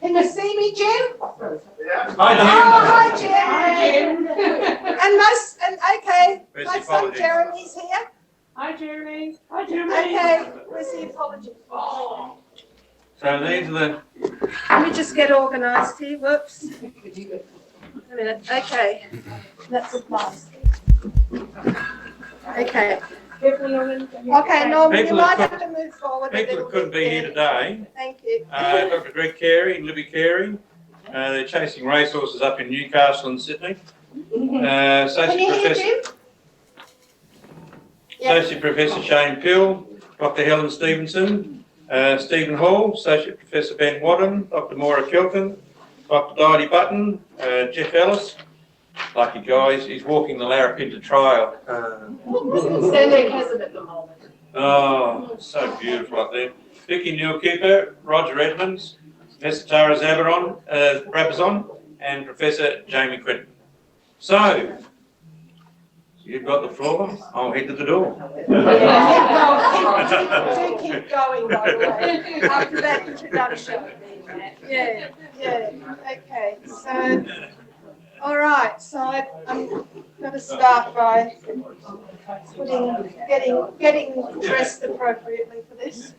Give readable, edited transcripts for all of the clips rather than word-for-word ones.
Can you see me, Jim? Yeah. Hi, Jim. Oh, hi, Jim. and okay, Where's my the son apology? Jeremy's here. Hi, Jeremy. Hi, Jeremy. Okay, where's the apology? So these are the. Let me just get organised here. Whoops. A minute. Okay, that's a plus. Okay. Okay, Norm, you People might that have to move forward a People little that couldn't bit be here there. today, Thank you. Dr. Greg Carey and Libby Carey. They're chasing racehorses up in Newcastle and Sydney. Can Associate you hear Professor, Jim? Yeah. Associate Professor Shane Pill, Dr. Helen Stevenson, Stephen Hall, Associate Professor Ben Wadham, Dr. Maura Kelton, Dr. Dodie Button, Jeff Ellis. Lucky guys, he's walking the Larapinta Trail. Standing cousin at the moment. Oh, so beautiful up there. Vicky Neil-Cooper, Roger Edmonds, Professor Tara Brabazon, and Professor Jamie Quinton. So, you've got the floor. I'll head to the door. Do keep going, by the way, after that introduction. Yeah, okay. So, all right. So I'm going to start by getting dressed appropriately for this.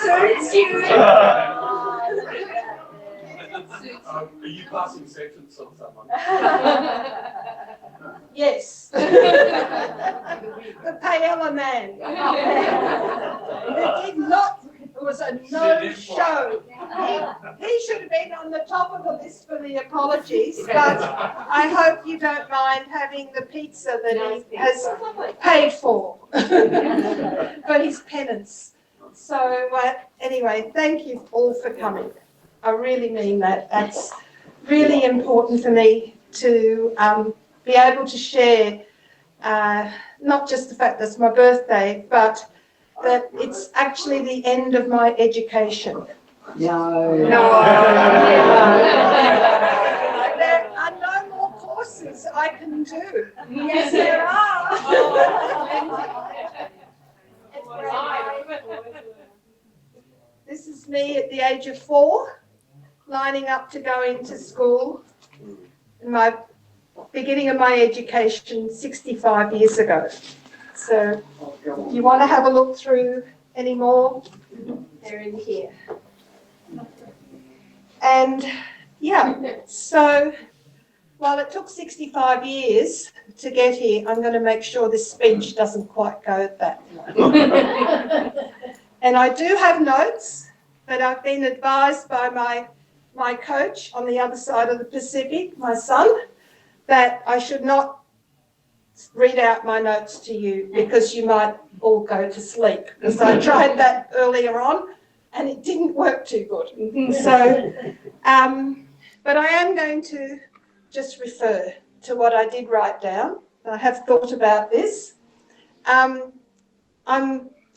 Suits you. Are you passing sentence on someone? Yes. The Paella man. It did not, it was a no-show. He should have been on the top of the list for the apologies, but I hope you don't mind having the pizza that he has paid for for his penance. So anyway, thank you all for coming. I really mean that. That's really important for me to be able to share not just the fact that it's my birthday, but that it's actually the end of my education. No. There are no more courses I can do. Yes, there are. This is me at the age of 4, lining up to go into school. My beginning of my education 65 years ago. So if you want to have a look through any more, they're in here. And yeah, so while it took 65 years to get here, I'm going to make sure this speech doesn't quite go that way. And I do have notes, but I've been advised by my coach on the other side of the Pacific, my son, that I should not read out my notes to you because you might all go to sleep. Because I tried that earlier on and it didn't work too good. So, but I am going to just refer to what I did write down. I have thought about this. I'm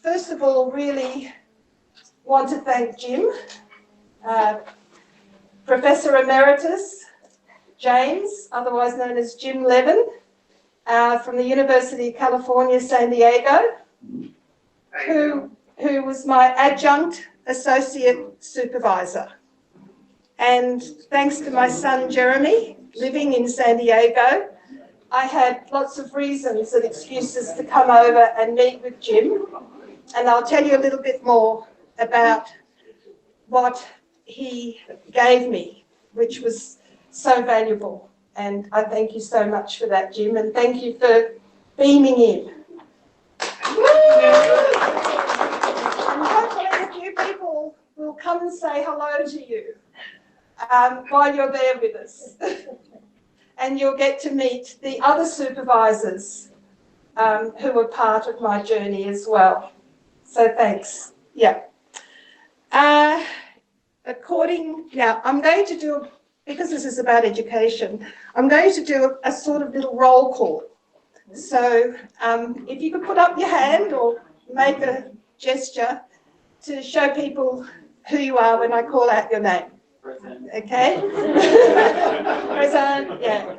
first of all really want to thank Jim, Professor Emeritus James, otherwise known as Jim Levin, from the University of California, San Diego, who was my adjunct associate supervisor. And thanks to my son Jeremy, living in San Diego, I had lots of reasons and excuses to come over and meet with Jim. And I'll tell you a little bit more about what he gave me, which was so valuable. And I thank you so much for that, Jim, and thank you for beaming in. And hopefully a few people will come and say hello to you while you're there with us. And you'll get to meet the other supervisors who were part of my journey as well. So thanks. Yeah. Now, I'm going to do, because this is about education, I'm going to do a sort of little roll call. So if you could put up your hand or make a gesture to show people who you are when I call out your name. Okay? Present, yeah.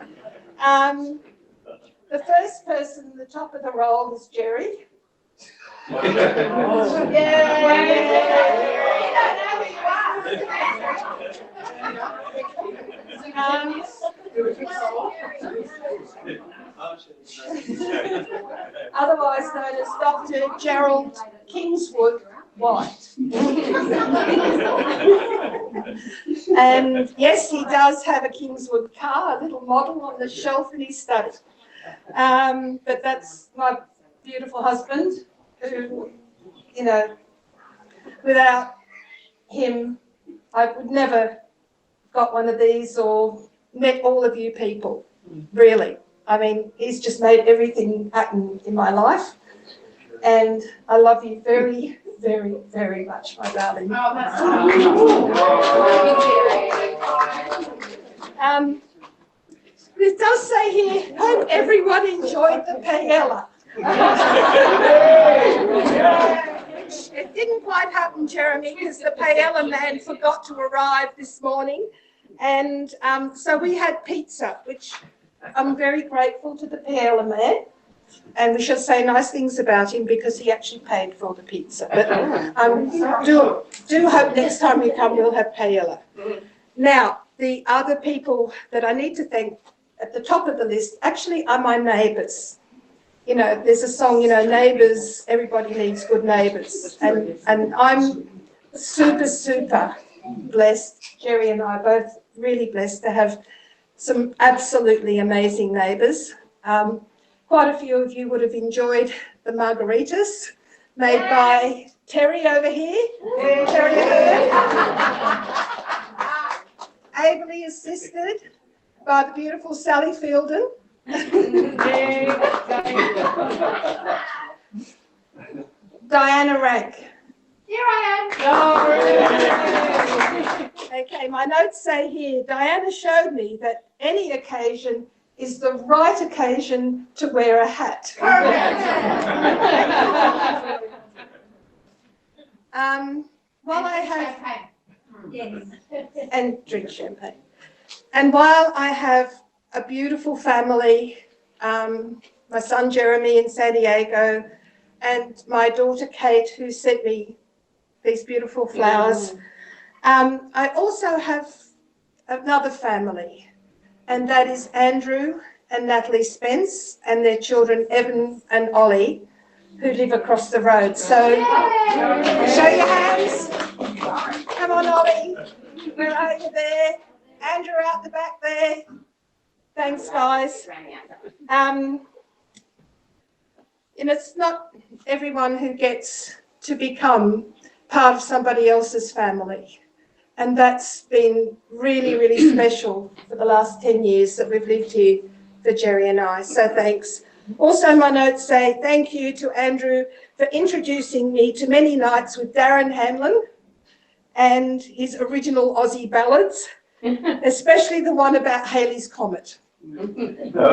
The first person at the top of the roll is Jerry. Um, otherwise known as Dr. Gerald Kingswood White. And yes, he does have a Kingswood car, a little model on the shelf in his study. But that's my beautiful husband who, you know, without him, I would never got one of these or met all of you people, really. I mean, he's just made everything happen in my life. And I love you very, very, very much, my darling. Oh, that's It does say here, hope everyone enjoyed the paella. It didn't quite happen, Jeremy, because the paella man forgot to arrive this morning. And so we had pizza, which I'm very grateful to the paella man. And we should say nice things about him because he actually paid for the pizza. But do hope next time you come we'll have paella. Now, the other people that I need to thank at the top of the list actually are my neighbours. You know, there's a song, you know, neighbours, everybody needs good neighbours. And I'm super, super blessed. Jerry and I are both really blessed to have some absolutely amazing neighbours. Quite a few of you would have enjoyed the margaritas made by Terry over here. Terry over here. Ably assisted by the beautiful Sally Fielden. Diana Rank. Here I am. Okay, my notes say here, Diana showed me that any occasion is the right occasion to wear a hat. While I have, yes, and drink champagne. And while I have a beautiful family, my son Jeremy in San Diego, and my daughter Kate, who sent me these beautiful flowers, I also have another family. And that is Andrew and Natalie Spence and their children, Evan and Ollie, who live across the road. So, show your hands. Come on, Ollie. Where are you there? Andrew out the back there. Thanks, guys. And it's not everyone who gets to become part of somebody else's family. And that's been really, really special for the last 10 years that we've lived here for Jerry and I. So thanks. Also, my notes say thank you to Andrew for introducing me to many nights with Darren Hanlon and his original Aussie ballads, especially the one about Halley's Comet.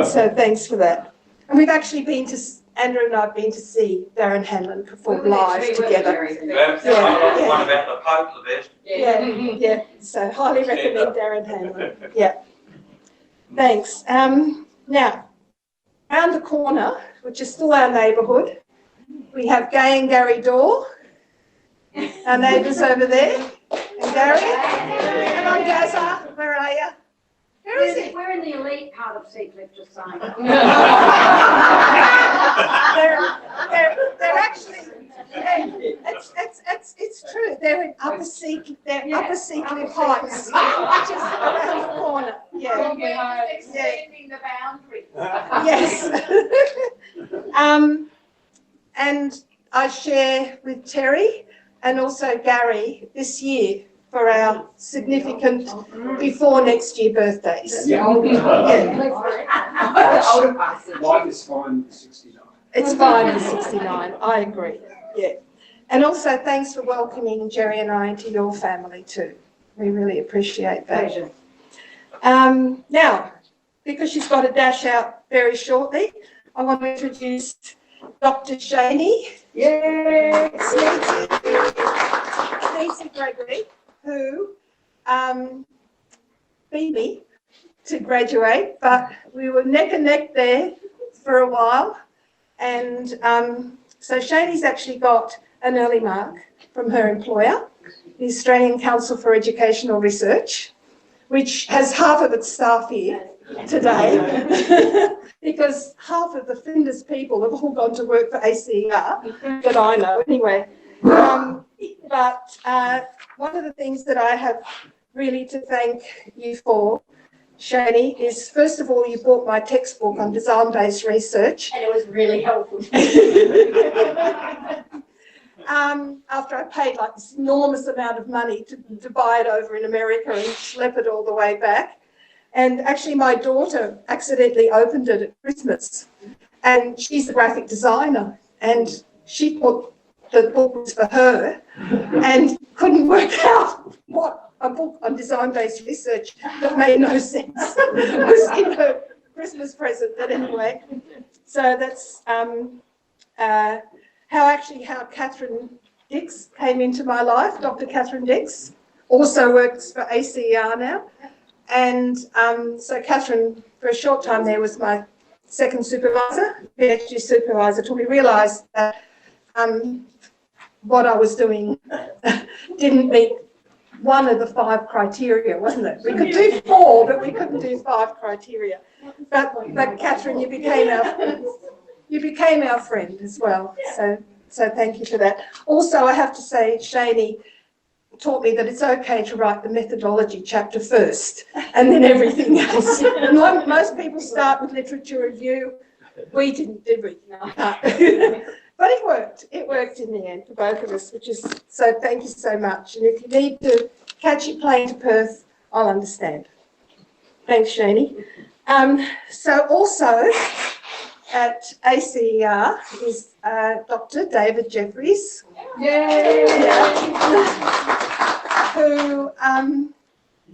So thanks for that. And we've actually been to, Andrew and I have been to see Darren Hanlon perform live together. One about the Pope, the best. Yeah. So highly recommend Darren Hanlon. Yeah. Thanks. Now, around the corner, which is still our neighbourhood, we have Gay and Gary Dorr, our neighbours over there. And Gary, come on, Gazza, where are you? Where is he? We're in the elite part of Seacliff, just saying. They're actually, it's true. They're in Upper Seacliff Heights, which is around the corner. Yeah. Extending the boundaries. Yes. And I share with Terry and also Gary this year for our significant before next year birthdays. Life is fine at 69. It's fine at 69, I agree, yeah. And also thanks for welcoming Jerry and I into your family too. We really appreciate that. Now, because she's got to dash out very shortly, I want to introduce Dr. Shaney. Sneezy Gregory, who beat me to graduate, but we were neck and neck there for a while. And So Shani's actually got an early mark from her employer, the Australian Council for Educational Research, which has half of its staff here today, because half of the Flinders people have all gone to work for ACER, that I know anyway. But one of the things that I have really to thank you for, Shani, is first of all, you bought my textbook on design-based research. And it was really helpful. After I paid like this enormous amount of money to buy it over in America and schlep it all the way back. And actually my daughter accidentally opened it at Christmas, and she's a graphic designer, and she thought the book was for her and couldn't work out what a book on design-based research that made no sense was in her Christmas present. But anyway, so that's how Catherine Dix came into my life. Dr. Catherine Dix also works for ACER now. And so Catherine, for a short time there, was my second supervisor, PhD supervisor, till we realised that what I was doing didn't meet one of the 5 criteria, wasn't it? We could do 4, but we couldn't do 5 criteria. But Catherine, you became our friend as well. So thank you for that. Also, I have to say, Shani taught me that it's okay to write the methodology chapter first and then everything else. And most people start with literature review. We didn't, did we? No. But it worked. It worked in the end for both of us, which is, so thank you so much. And if you need to catch your plane to Perth, I'll understand. Thanks, Shani. So also at ACER is Dr. David Jeffries. Who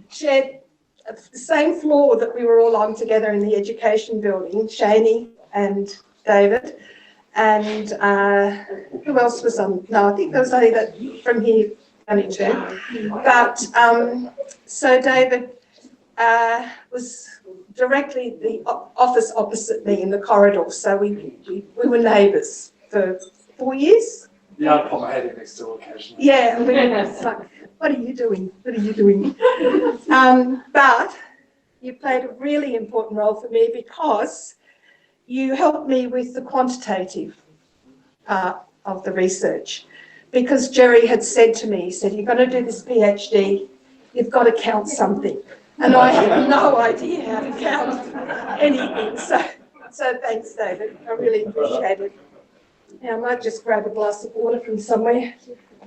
shared the same floor that we were all on together in the education building, Shani and David. And who else was on? No, I think there was only that from here, only 2. But so David was directly the office opposite me in the corridor. So we were neighbours for 4 years. Yeah, I'd put my head in next door occasionally. Yeah, and we were like, what are you doing? What are you doing? But you played a really important role for me because you helped me with the quantitative part of the research. Because Jerry had said to me, he said, you're going to do this PhD, you've got to count something. And I had no idea how to count anything. So thanks, David. I really appreciate it. Yeah, I might just grab a glass of water from somewhere.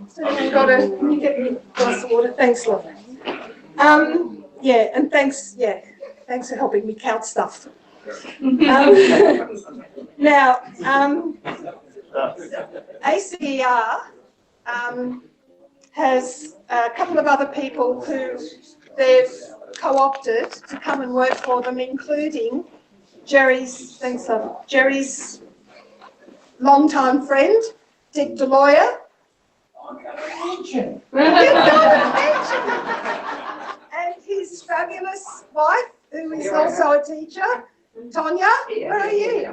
So can you get me a glass of water? Thanks, love. Yeah, and thanks for helping me count stuff. Now, ACER has a couple of other people who they've co-opted to come and work for them, including Jerry's long-time friend, Dick DeLawyer. And his fabulous wife, who is also a teacher, Tonya. Where are you?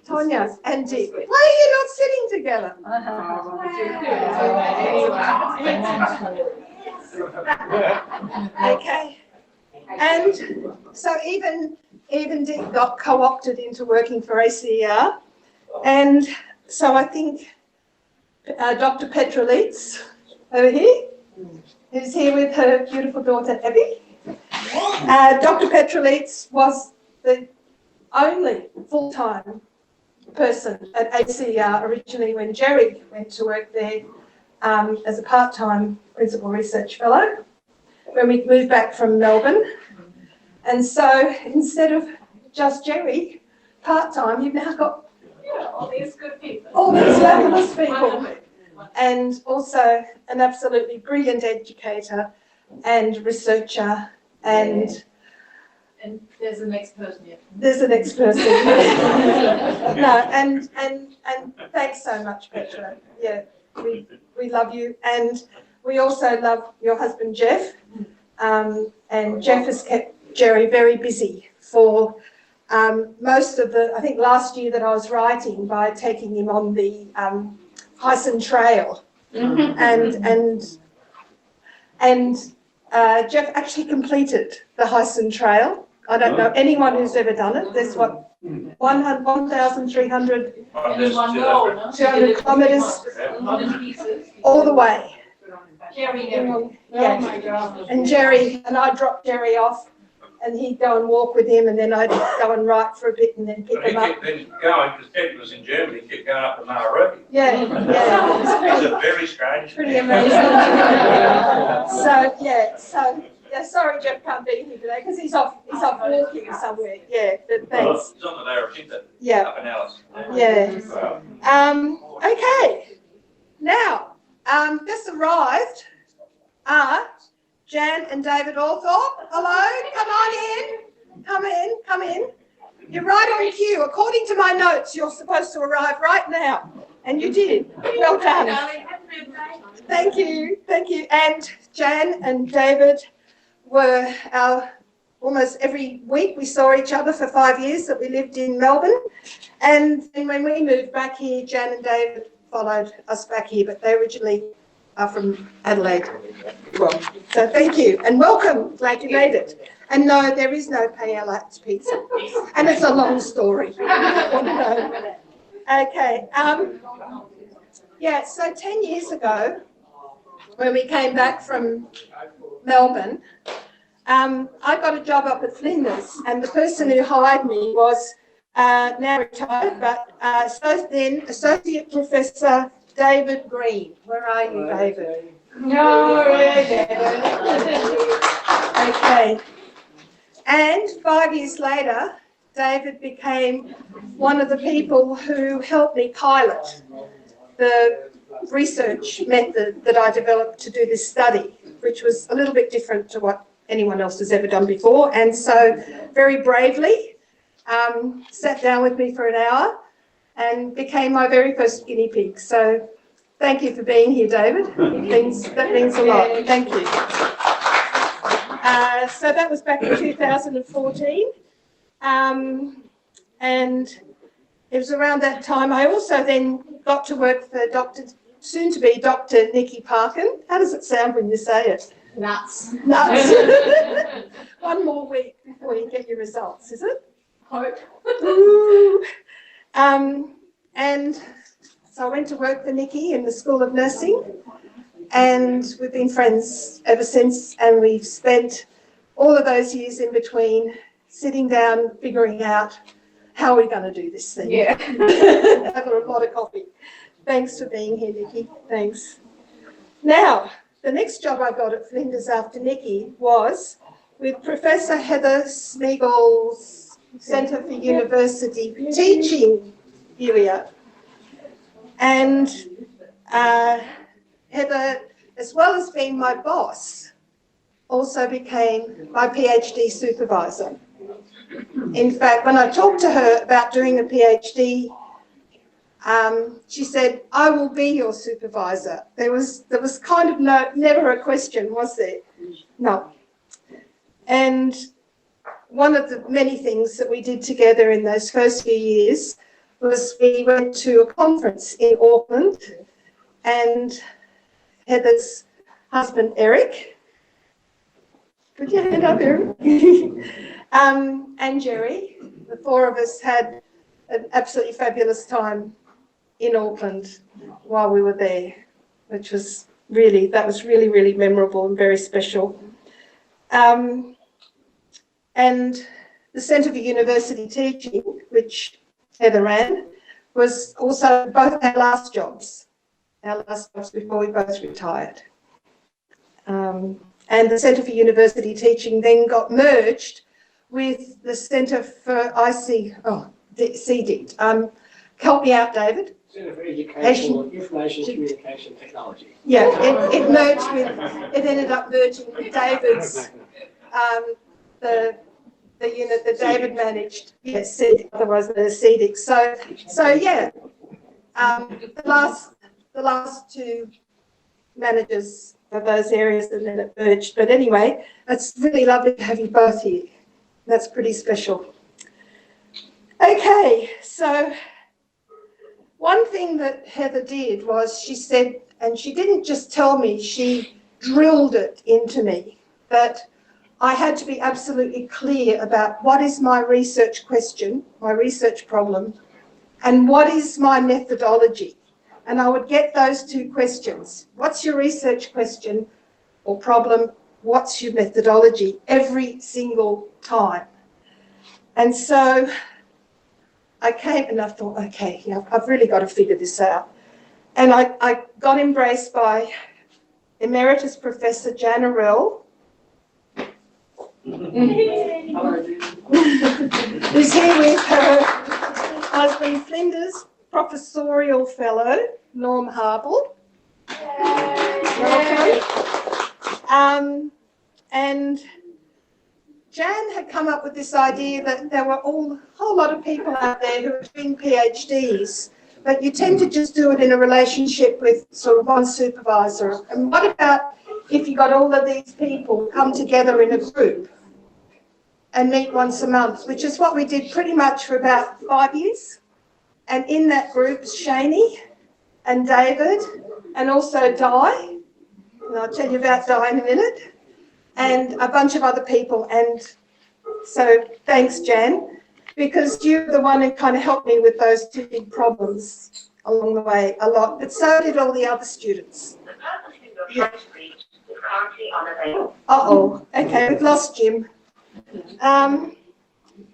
Tonya and Dick. Why are you not sitting together? Okay. And so even Dick got co-opted into working for ACER. And so I think Dr. Petra Leitz over here, who's here with her beautiful daughter Abby. Dr. Petra Leitz was the only full-time person at ACER originally when Jerry went to work there as a part-time principal research fellow when we moved back from Melbourne. And so instead of just Jerry part-time, you've now got All these good people. all these fabulous people. And also an absolutely brilliant educator and researcher, and there's the next person here. there's the next person. No, and thanks so much, Petra. Yeah, we love you, and we also love your husband Jeff. And Jeff has kept Jerry very busy for most of the, I think last year that I was writing by taking him on the Hyson Trail. And Jeff actually completed the Hyson Trail. I don't know anyone who's ever done it. There's what, 1,300 In one go, no? 200 kilometres Not in pieces. all the way. Carrying everything. Yeah. Oh my God. And Jerry, and I'd drop Jerry off and he'd go and walk with him and then I'd go and write for a bit and then pick But he him up. kept then going, because Ted was in Germany, he kept going up to Maharuki. Yeah, yeah. He's a very strange Pretty man. amazing. So, sorry Jeff can't be here today because he's off walking somewhere. Yeah, but thanks. He's on the Narrowshinta, Yeah, up in Alice. yeah. Okay. Now, just arrived are Jan and David Althorpe. Hello, come in. Come in. You're right on cue. According to my notes, you're supposed to arrive right now. And you did. Well done. Thank you. And Jan and David were almost every week we saw each other for 5 years that we lived in Melbourne. And then when we moved back here, Jan and David followed us back here, but they originally are from Adelaide. Well, so thank you and welcome. Glad you made it. And no, there is no Paella pizza. And it's a long story. Okay. So 10 years ago, when we came back from Melbourne, I got a job up at Flinders, and the person who hired me was now retired, but then Associate Professor David Green. Where are you, David? Okay. And 5 years later, David became one of the people who helped me pilot the research method that I developed to do this study, which was a little bit different to what anyone else has ever done before. And so very bravely sat down with me for an hour and became my very first guinea pig. So thank you for being here, David. That means a lot. Thank you. So that was back in 2014. And it was around that time I also then got to work for soon-to-be Dr. Nikki Parkin. How does it sound when you say it? Nuts. Nuts. One more week before you get your results, is it? Hope. Ooh. And so I went to work for Nikki in the School of Nursing, and we've been friends ever since, and we've spent all of those years in between sitting down, figuring out how we're going to do this thing. Yeah. Having a lot of coffee. Thanks for being here, Nikki. Thanks. Now, the next job I got at Flinders after Nikki was with Professor Heather Smiegel's Centre for University Teaching area. And Heather, as well as being my boss, also became my PhD supervisor. In fact, when I talked to her about doing a PhD, she said, "I will be your supervisor." There was kind of never a question, was there? No. And one of the many things that we did together in those first few years was we went to a conference in Auckland, and Heather's husband, Eric, put your hand up, Eric, and Jerry, the four of us had an absolutely fabulous time in Auckland while we were there, which was really, really memorable and very special. And the Centre for University Teaching, which Heather ran, was also both our last jobs before we both retired. And the Centre for University Teaching then got merged with the Centre for CDIT. Help me out, David. Centre for Education, Information Communication Technology. Yeah, it merged with, it ended up merging with David's, the unit that David managed. Yes, otherwise the CDIC. So yeah, the last two managers of those areas, and then it merged. But anyway, it's really lovely to have you both here. That's pretty special. Okay, so one thing that Heather did was she said, and she didn't just tell me, she drilled it into me, that I had to be absolutely clear about what is my research question, my research problem, and what is my methodology. And I would get those two questions. What's your research question or problem? What's your methodology? Every single time. And so I came and I thought, okay, I've really got to figure this out. And I got embraced by Emeritus Professor Jan Arel, who's here with her husband Flinders, Professorial Fellow, Norm Harble. Welcome. And Jan had come up with this idea that there were a whole lot of people out there who were doing PhDs, but you tend to just do it in a relationship with sort of one supervisor. And what about if you got all of these people come together in a group and meet once a month, which is what we did pretty much for about 5 years. And in that group, Shani and David and also Di, and I'll tell you about Di in a minute, and a bunch of other people. And so thanks, Jan, because you're the one who kind of helped me with those two big problems along the way a lot, but so did all the other students. Uh-oh, okay, we've lost Jim.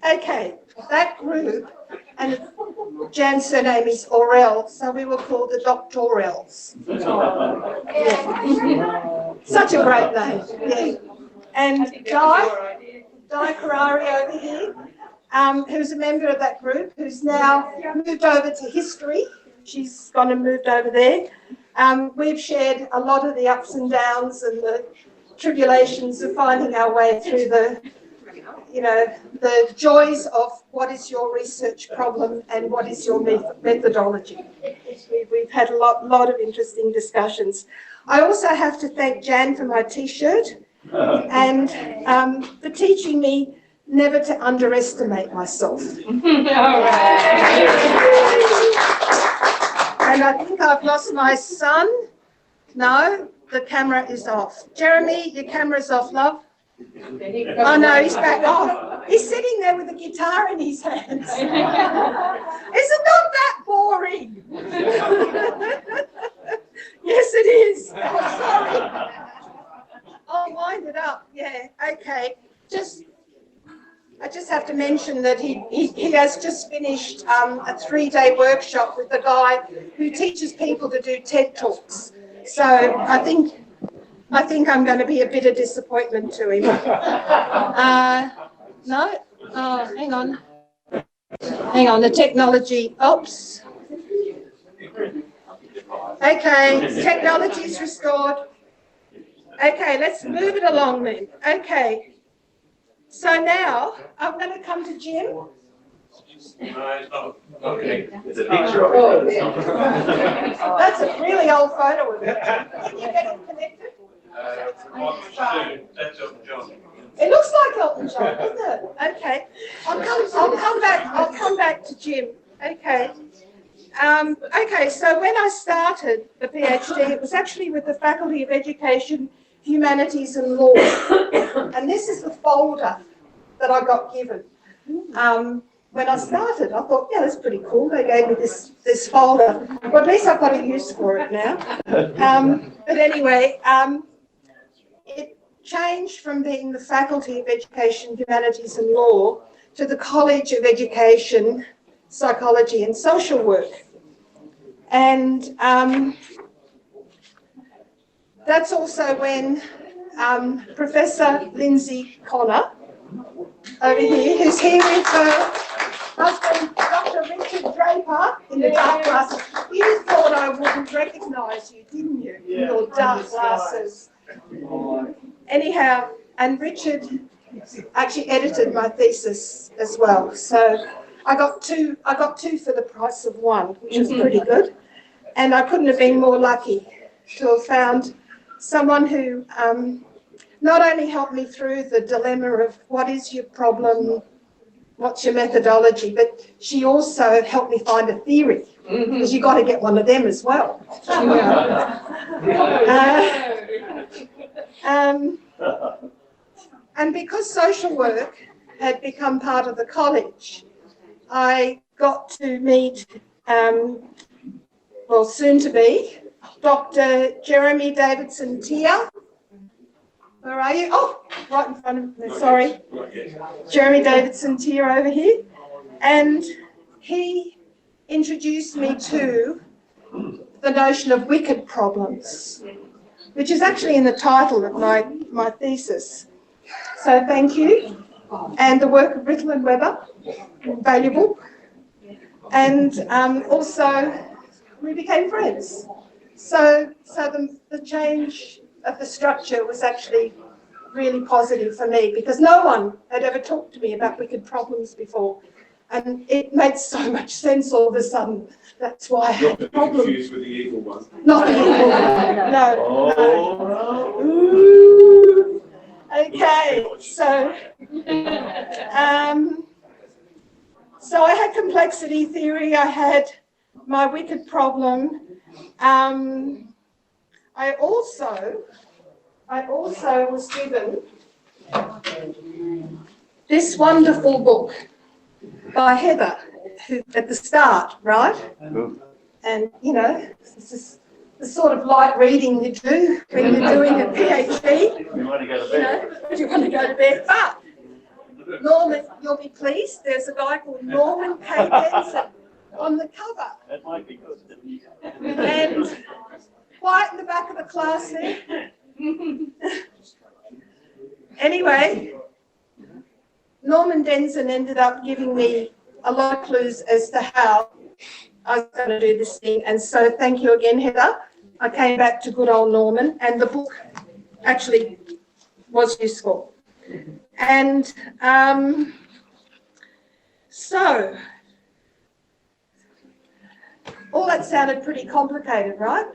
Okay, that group, and Jan's surname is Orell, so we were called the Doctorels. Yeah. Such a great name, yeah. And Di Carrari over here, who's a member of that group, who's now moved over to history. She's gone and moved over there. We've shared a lot of the ups and downs and the tribulations of finding our way through the joys of what is your research problem and what is your methodology. We've had a lot of interesting discussions. I also have to thank Jan for my T-shirt and for teaching me never to underestimate myself. And I think I've lost my son. No, the camera is off. Jeremy, your camera's off, love. Oh no, he's back off. He's sitting there with a guitar in his hands. Is it not that boring? Yes, it is. Oh, sorry. I'll wind it up. Yeah, okay. I just have to mention that he has just finished a 3-day workshop with the guy who teaches people to do TED Talks. So I think I'm going to be a bit of disappointment to him. No? Oh, hang on. Hang on, the technology. Oops. Okay, technology's restored. Okay, let's move it along then. Okay. So now I'm going to come to Jim. No, it's not. Okay. There's a picture of it. That's a really old photo of it. Can you get it connected? That's Elton John. It looks like Elton John, doesn't it? Okay. I'll come back to Jim. Okay. Okay, so when I started the PhD, it was actually with the Faculty of Education, Humanities and Law. And this is the folder that I got given. When I started, I thought, yeah, that's pretty cool. They gave me this folder. Well, at least I've got a use for it now. But anyway, it changed from being the Faculty of Education, Humanities and Law to the College of Education, Psychology and Social Work. And that's also when Professor Lindsay Connor, over here, who's here with her husband, Dr. Richard Draper, in the dark glasses. You thought I wouldn't recognise you, didn't you? In your dark glasses. Anyhow, and Richard actually edited my thesis as well. So I got two for the price of one, which was pretty good. And I couldn't have been more lucky to have found someone who not only helped me through the dilemma of what is your problem, what's your methodology? But she also helped me find a theory, because you got to get one of them as well. And because social work had become part of the college, I got to meet, well, soon to be, Dr. Jeremy Davidson Tia. Where are you? Oh, right in front of me, sorry. Jeremy Davidson Tia over here. And he introduced me to the notion of wicked problems, which is actually in the title of my thesis. So thank you. And the work of Rittel and Weber, valuable. And also we became friends. So the change of the structure was actually really positive for me, because no one had ever talked to me about wicked problems before. And it made so much sense all of a sudden. That's why I had a problem. Confused with the evil one. Not the evil one, no. Ooh. Okay, so I had complexity theory, I had my wicked problem. I also was given this wonderful book by Heather, who at the start, right? And you know, this is the sort of light reading you do when you're doing a PhD. You want to go to You bed? know, you want to go to bed. But Norman, you'll be pleased, there's a guy called Norman K. Benson on the cover. That might be good. And quiet in the back of the class there. Anyway, Norman Denson ended up giving me a lot of clues as to how I was going to do this thing. And so thank you again, Heather. I came back to good old Norman, and the book actually was useful. And so all that sounded pretty complicated, right?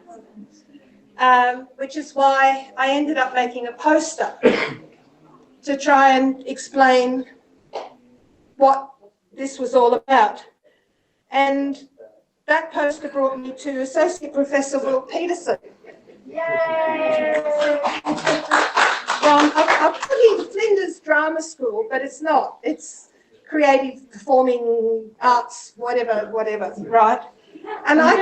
Which is why I ended up making a poster to try and explain what this was all about. And that poster brought me to Associate Professor Will Peterson. Yay! I've put in Flinders Drama School, but it's not. It's creative performing arts, whatever, right? And I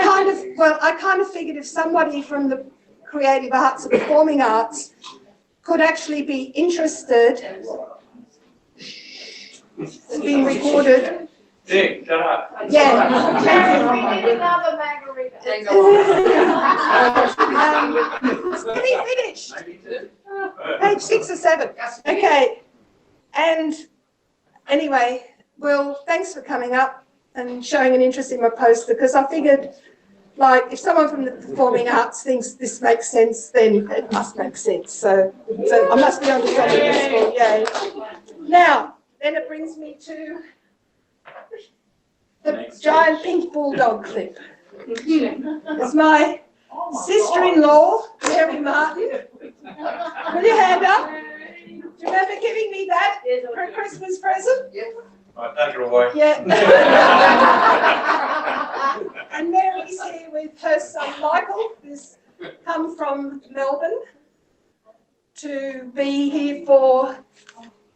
kind of figured if somebody from the creative arts or performing arts could actually be interested, it's being recorded. Dick, shut up. Yeah. We need another margarita. Let me finish. Maybe two. Page 6 or 7. Okay. And anyway, Will, thanks for coming up and showing an interest in my poster, because I figured, like, if someone from the performing arts thinks this makes sense, then it must make sense. So I must be onto something useful. Yay. Now, then it brings me to the giant pink bulldog clip. It's my sister-in-law, Mary Martin. Will you hand up? Do you remember giving me that for a Christmas present? Right, take her away. Yeah. And Mary's here with her son Michael, who's come from Melbourne to be here for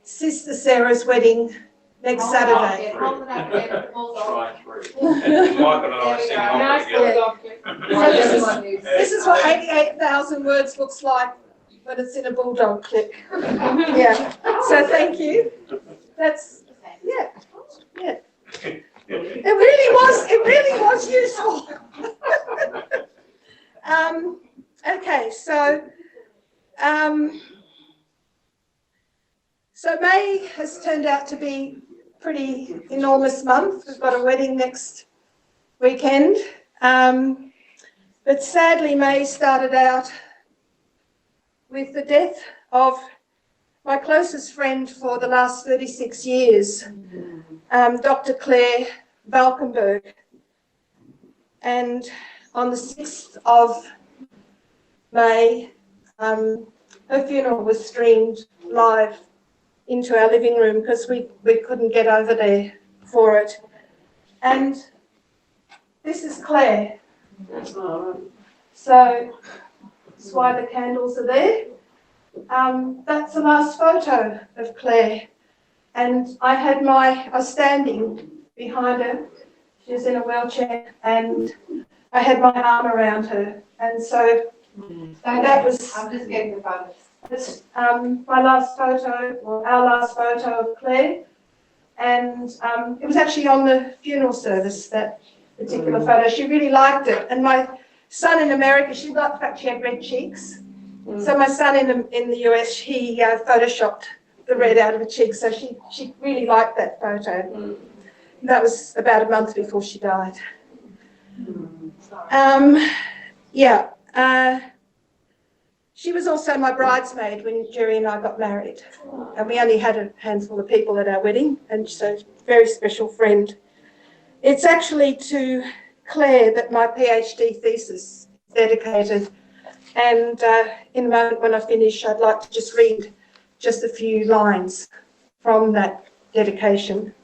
Sister Sarah's wedding next Saturday. Hold it up there, bulldog. And Michael and I sing along Nice together. bulldog. So this is what 88,000 words looks like, but it's in a bulldog clip. Yeah. So thank you. That's, yeah. It really was useful. Okay, so May has turned out to be a pretty enormous month. We've got a wedding next weekend. But sadly, May started out with the death of my closest friend for the last 36 years, Dr. Claire Valkenburg. And on the 6th of May, her funeral was streamed live into our living room because we couldn't get over there for it. And this is Claire. So that's why the candles are there. That's the last photo of Claire. And I was standing behind her. She was in a wheelchair and I had my arm around her. And so that was I'm just getting the photos. this, my last photo, or our last photo of Claire. And it was actually on the funeral service, that particular photo. She really liked it. And my son in America, she liked the fact she had red cheeks. So my son in the US, he photoshopped the red out of her cheeks. So she really liked that photo. That was about a month before she died. She was also my bridesmaid when Jerry and I got married. And we only had a handful of people at our wedding, and so very special friend. It's actually to Claire that my PhD thesis is dedicated. And in a moment when I finish, I'd like to just read just a few lines from that dedication.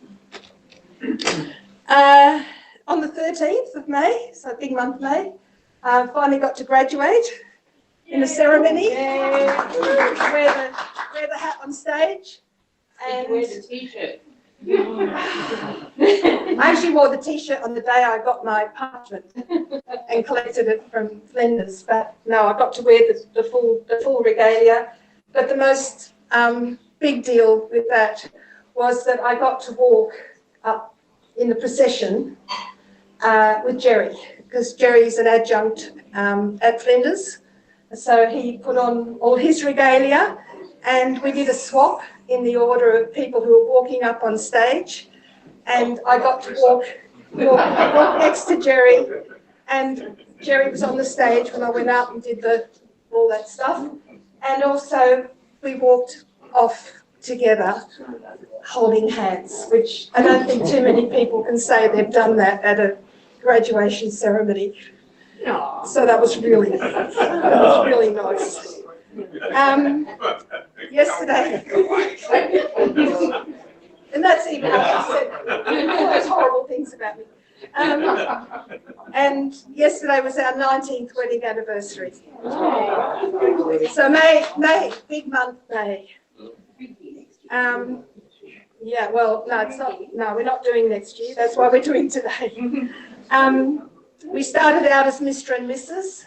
On the 13th of May, so big month May, I finally got to graduate in a ceremony. Wear the hat on stage. And And wear the t-shirt. I actually wore the t-shirt on the day I got my parchment and collected it from Flinders. But no, I got to wear the full regalia. But the most big deal with that was that I got to walk up in the procession with Jerry, because Jerry's an adjunct at Flinders. So he put on all his regalia and we did a swap in the order of people who were walking up on stage. And I got to walk next to Jerry, and Jerry was on the stage when I went up and did all that stuff. And also we walked off together holding hands, which I don't think too many people can say they've done that at a graduation ceremony. So that was really nice. Yesterday, and that's even after I said all those horrible things about me. And yesterday was our 19th wedding anniversary. So May, big month May. Yeah, well, no, it's not. No, we're not doing next year. That's why we're doing today. We started out as Mr. and Mrs.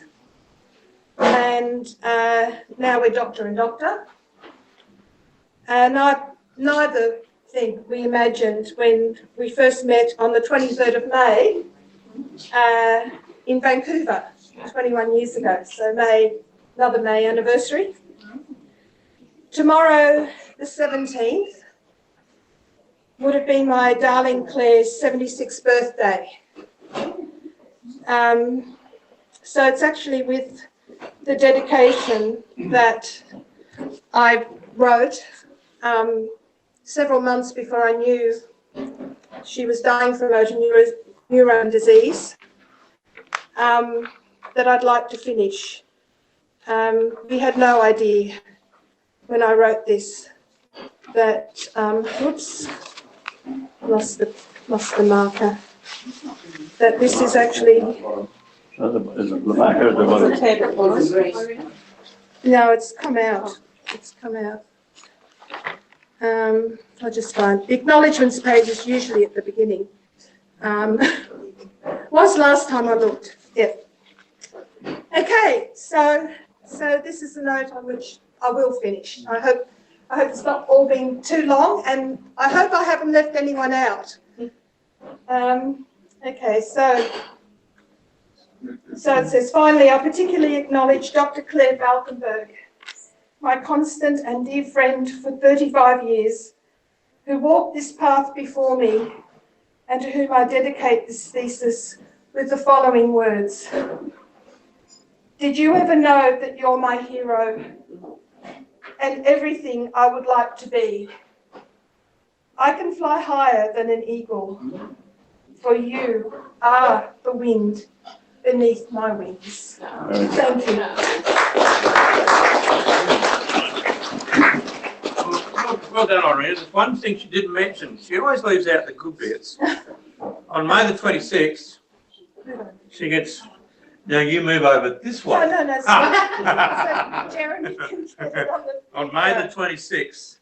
And now we're Dr. and Doctor. And neither thing we imagined when we first met on the 23rd of May in Vancouver 21 years ago. So another May anniversary. Tomorrow, the 17th, would have been my darling Claire's 76th birthday. So it's actually with the dedication that I wrote several months before I knew she was dying from motor neurone disease, that I'd like to finish. We had no idea when I wrote this that, whoops, lost the marker, that this is actually, Is it the marker or the one? no, it's come out. I'll just find, the acknowledgements page is usually at the beginning. Was last time I looked, yeah. Okay, so this is the note on which I will finish. I hope it's not all been too long, and I hope I haven't left anyone out. Okay, so it says, finally, I particularly acknowledge Dr. Claire Valkenburg, my constant and dear friend for 35 years, who walked this path before me, and to whom I dedicate this thesis with the following words. Did you ever know that you're my hero and everything I would like to be? I can fly higher than an eagle, for you are the wind beneath my wings. Thank you. Well done, Irene. There's one thing she didn't mention. She always leaves out the good bits. On May the 26th, she gets, now you move over this No, way. no, no. So Jeremy can get it on the. On May the 26th,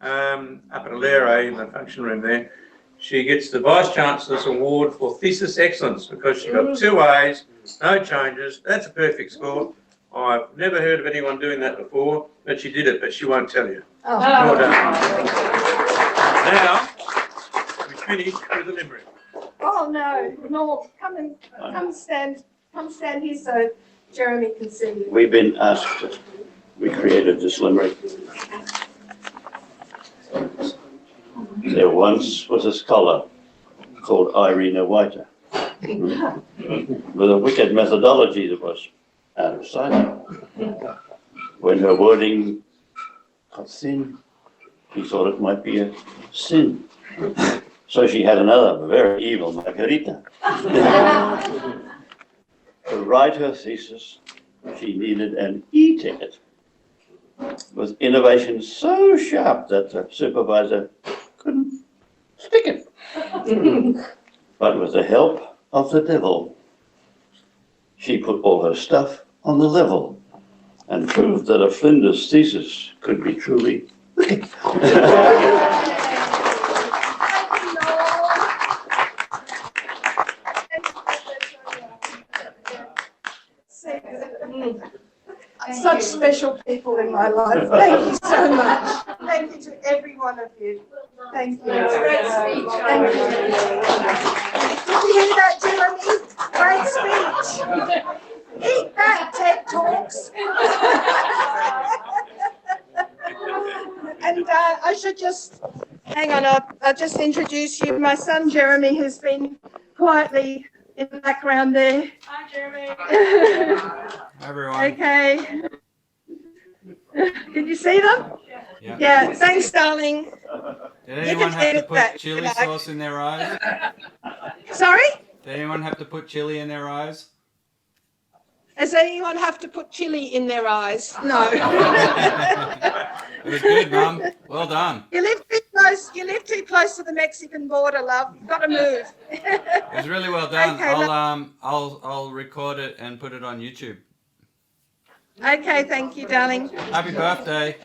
up at Alero in the function room there, she gets the Vice Chancellor's Award for Thesis Excellence because she got 2 A's, no changes. That's a perfect score. I've never heard of anyone doing that before, but she did it, but she won't tell you. Oh. Well done. Now, we finish with the limerick. Oh, no, come stand here so Jeremy can see you. We've been asked, we created this limerick. There once was a scholar called Irina Whiter with a wicked methodology that was out of sight. When her wording got thin, he thought it might be a sin. So she had another very evil Margarita. To write her thesis, she needed an e-ticket with innovation so sharp that the supervisor couldn't stick it. But with the help of the devil, she put all her stuff on the level and proved that a Flinders thesis could be truly wicked. Such special people in my life. Thank you so much. Thank you to every one of you. Thank you. Great speech. Thank you. Did you hear that, Jeremy? Great speech. Eat that, TED Talks. And I should just, hang on, I'll just introduce you. My son Jeremy, who's been quietly in the background there. Hi, Jeremy. Hi, everyone. Okay. Did you see them? Yeah. Yeah, thanks, darling. Did anyone can have to edit put that, chili you know. sauce in their eyes? Sorry? Did anyone have to put chili in their eyes? Does anyone have to put chili in their eyes? No. It was good, Mum. Well done. You live too close to the Mexican border, love. Got to move. It was really well done. Okay, I'll record it and put it on YouTube. Okay, thank you, darling. Happy birthday.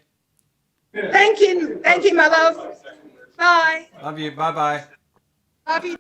Thank you, my love. Bye. Love you. Bye bye. Love you.